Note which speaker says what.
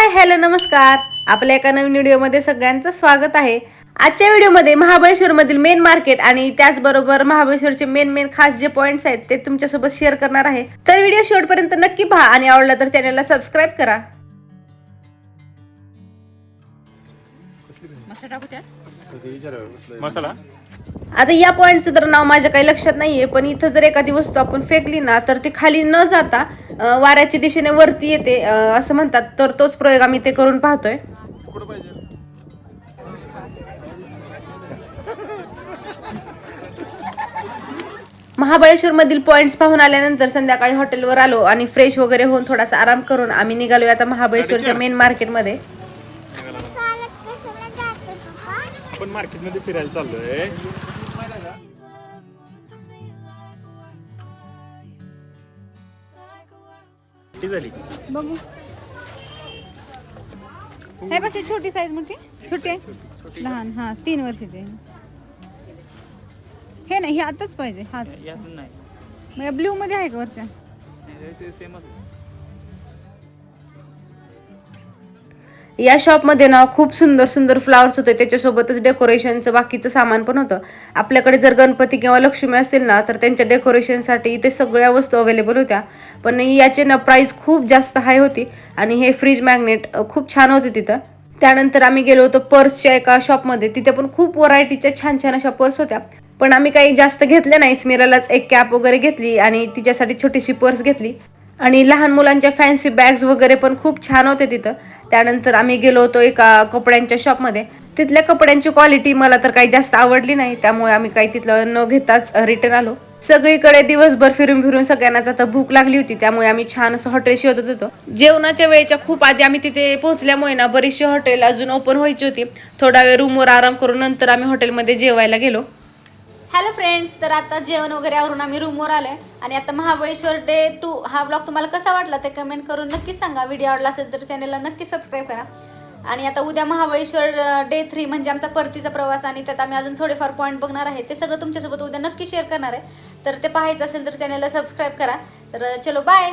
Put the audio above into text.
Speaker 1: Hi hello नमस्कार. आपल्या एका नवीन व्हिडिओमध्ये सगळ्यांचं स्वागत आहे. आजच्या व्हिडिओमध्ये महाबळेश्वर मधील मेन मार्केट आणि त्याचबरोबर महाबळेश्वरचे मेन खास जे पॉइंट्स आहेत ते तुमच्यासोबत शेअर करणार आहे. तर व्हिडिओ शेवटपर्यंत नक्की पहा आणि आवडला तर चॅनलला सबस्क्राईब करा.
Speaker 2: मसाला
Speaker 1: आता या पॉइंटचं तर नाव माझ्या काही लक्षात नाहीये, पण इथं जर एखादी वस्तू आपण फेकली ना तर ती खाली न जाता वाऱ्याच्या दिशेने वरती येते असं म्हणतात. तर तोच प्रयोग आम्ही ते करून पाहतोय. महाबळेश्वर मधील पॉइंट्स पाहून आल्यानंतर संध्याकाळी हॉटेलवर आलो आणि फ्रेश वगैरे होऊन थोडासा आराम करून आम्ही निघालो आता महाबळेश्वरच्या मेन मार्केटमध्ये.
Speaker 2: आपण मार्केटमध्ये फिरायला चाललोय. किती झाली
Speaker 3: बघू. हे पेक्षा छोटी साईज मोठी छोटी आहे लहान. हा 3 वर्षाची आहे. हे नाही हे आताच पाहिजे. हाच
Speaker 2: यातून नाही
Speaker 3: मग ब्ल्यू मध्ये आहे का वरच्या?
Speaker 2: सेमच.
Speaker 1: या शॉपमध्ये ना खूप सुंदर सुंदर फ्लावर्स होते, त्याच्यासोबतच डेकोरेशनचं बाकीचं सामान पण होतं. आपल्याकडे जर गणपती किंवा लक्ष्मी असतील ना तर त्यांच्या डेकोरेशनसाठी इथे सगळ्या वस्तू अवेलेबल होत्या. पण याचे ना प्राईस खूप जास्त हाय होती आणि हे फ्रीज मॅग्नेट खूप छान होते तिथं. त्यानंतर आम्ही गेलो होतो पर्सच्या एका शॉपमध्ये. तिथे पण खूप व्हरायटीच्या छान छान अशा पर्स होत्या, पण आम्ही काही जास्त घेतल्या नाही. स्मिरालाच एक कॅप वगैरे घेतली आणि तिच्यासाठी छोटीशी पर्स घेतली. आणि लहान मुलांच्या फॅन्सी बॅग्स वगैरे पण खूप छान होते तिथं. त्यानंतर आम्ही गेलो होतो एका कपड्यांच्या शॉपमध्ये. तिथल्या कपड्यांची क्वालिटी मला तर काही जास्त आवडली नाही, त्यामुळे आम्ही काही तिथलं न घेताच रिटर्न आलो. सगळीकडे दिवसभर फिरून फिरून सगळ्यांनाच आता भूक लागली होती, त्यामुळे आम्ही छान असं हॉटेल शोधत होतो. जेवणाच्या वेळेच्या खूप आधी आम्ही तिथे पोहोचल्यामुळे ना बरीचशी हॉटेल अजून ओपन व्हायची होती. थोडा वेळ रूमवर आराम करून नंतर आम्ही हॉटेलमध्ये जेवायला गेलो.
Speaker 3: हॅलो फ्रेंड्स, तर आता जेवण वगैरे आवरून आम्ही रूमवर आलोय आणि आता महाबळेश्वर डे 2 हा ब्लॉग तुम्हाला कसा वाटला ते कमेंट करून नक्की सांगा. व्हिडिओ आवडला असेल तर चॅनलला नक्की सबस्क्राईब करा. आणि आता उद्या महाबळेश्वर डे 3 म्हणजे आमचा परतीचा प्रवास आणि त्यात आम्ही अजून थोडेफार पॉईंट बघणार आहे. ते सगळं तुमच्यासोबत उद्या नक्की शेअर करणार आहे. तर ते पाहायचं असेल तर चॅनलला सबस्क्राईब करा. तर चलो बाय.